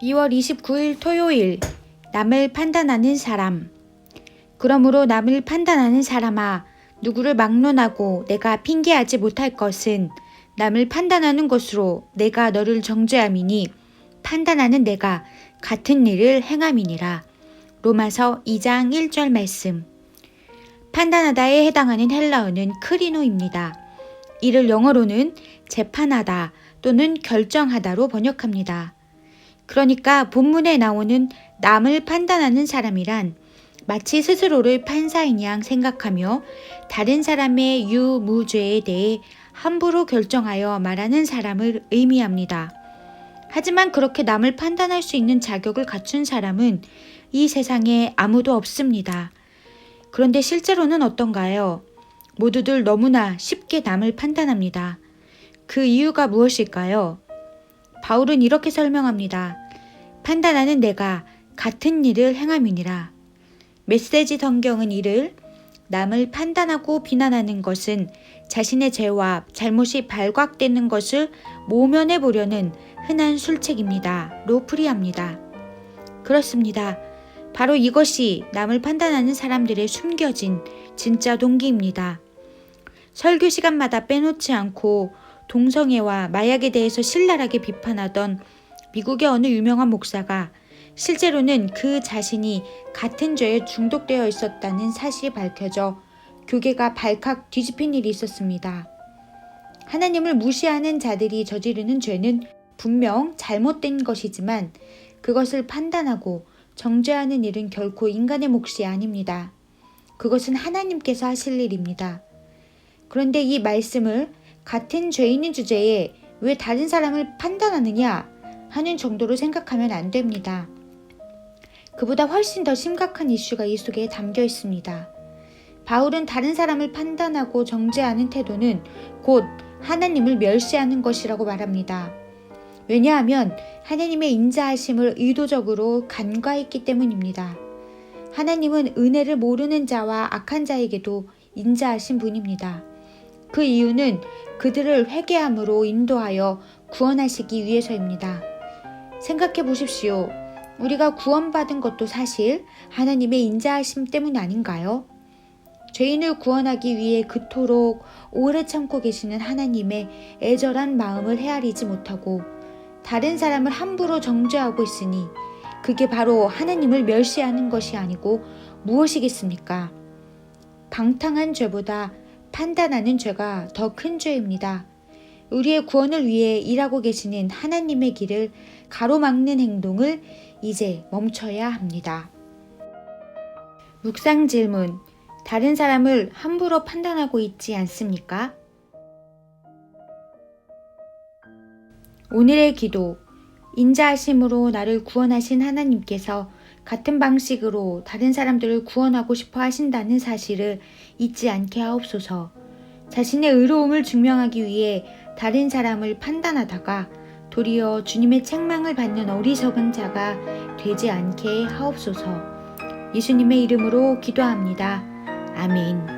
2월 29일 토요일. 남을 판단하는 사람. 그러므로 남을 판단하는 사람아, 누구를 막론하고 내가 핑계하지 못할 것은 남을 판단하는 것으로 내가 너를 정죄함이니 판단하는 내가 같은 일을 행함이니라. 로마서 2장 1절 말씀. 판단하다에 해당하는 헬라어는 크리노입니다. 이를 영어로는 재판하다 또는 결정하다로 번역합니다. 그러니까 본문에 나오는 남을 판단하는 사람이란 마치 스스로를 판사인 양 생각하며 다른 사람의 유무죄에 대해 함부로 결정하여 말하는 사람을 의미합니다. 하지만 그렇게 남을 판단할 수 있는 자격을 갖춘 사람은 이 세상에 아무도 없습니다. 그런데 실제로는 어떤가요? 모두들 너무나 쉽게 남을 판단합니다. 그 이유가 무엇일까요? 바울은 이렇게 설명합니다. 판단하는 내가 같은 일을 행함이니라. 메시지 성경은 이를 남을 판단하고 비난하는 것은 자신의 죄와 잘못이 발각되는 것을 모면해 보려는 흔한 술책입니다. 로 풀이합니다. 그렇습니다. 바로 이것이 남을 판단하는 사람들의 숨겨진 진짜 동기입니다. 설교 시간마다 빼놓지 않고 동성애와 마약에 대해서 신랄하게 비판하던 미국의 어느 유명한 목사가 실제로는 그 자신이 같은 죄에 중독되어 있었다는 사실이 밝혀져 교계가 발칵 뒤집힌 일이 있었습니다. 하나님을 무시하는 자들이 저지르는 죄는 분명 잘못된 것이지만 그것을 판단하고 정죄하는 일은 결코 인간의 몫이 아닙니다. 그것은 하나님께서 하실 일입니다. 그런데 이 말씀을 같은 죄 있는 주제에 왜 다른 사람을 판단하느냐 하는 정도로 생각하면 안 됩니다. 그보다 훨씬 더 심각한 이슈가 이 속에 담겨 있습니다. 바울은 다른 사람을 판단하고 정죄하는 태도는 곧 하나님을 멸시하는 것이라고 말합니다. 왜냐하면 하나님의 인자하심을 의도적으로 간과했기 때문입니다. 하나님은 은혜를 모르는 자와 악한 자에게도 인자하신 분입니다. 그 이유는 그들을 회개함으로 인도하여 구원하시기 위해서입니다. 생각해 보십시오. 우리가 구원받은 것도 사실 하나님의 인자하심 때문 아닌가요? 죄인을 구원하기 위해 그토록 오래 참고 계시는 하나님의 애절한 마음을 헤아리지 못하고 다른 사람을 함부로 정죄하고 있으니 그게 바로 하나님을 멸시하는 것이 아니고 무엇이겠습니까? 방탕한 죄보다 판단하는 죄가 더 큰 죄입니다. 우리의 구원을 위해 일하고 계시는 하나님의 길을 가로막는 행동을 이제 멈춰야 합니다. 묵상 질문. 다른 사람을 함부로 판단하고 있지 않습니까? 오늘의 기도. 인자하심으로 나를 구원하신 하나님께서 같은 방식으로 다른 사람들을 구원하고 싶어 하신다는 사실을 잊지 않게 하옵소서. 자신의 의로움을 증명하기 위해 다른 사람을 판단하다가 도리어 주님의 책망을 받는 어리석은 자가 되지 않게 하옵소서. 예수님의 이름으로 기도합니다. 아멘.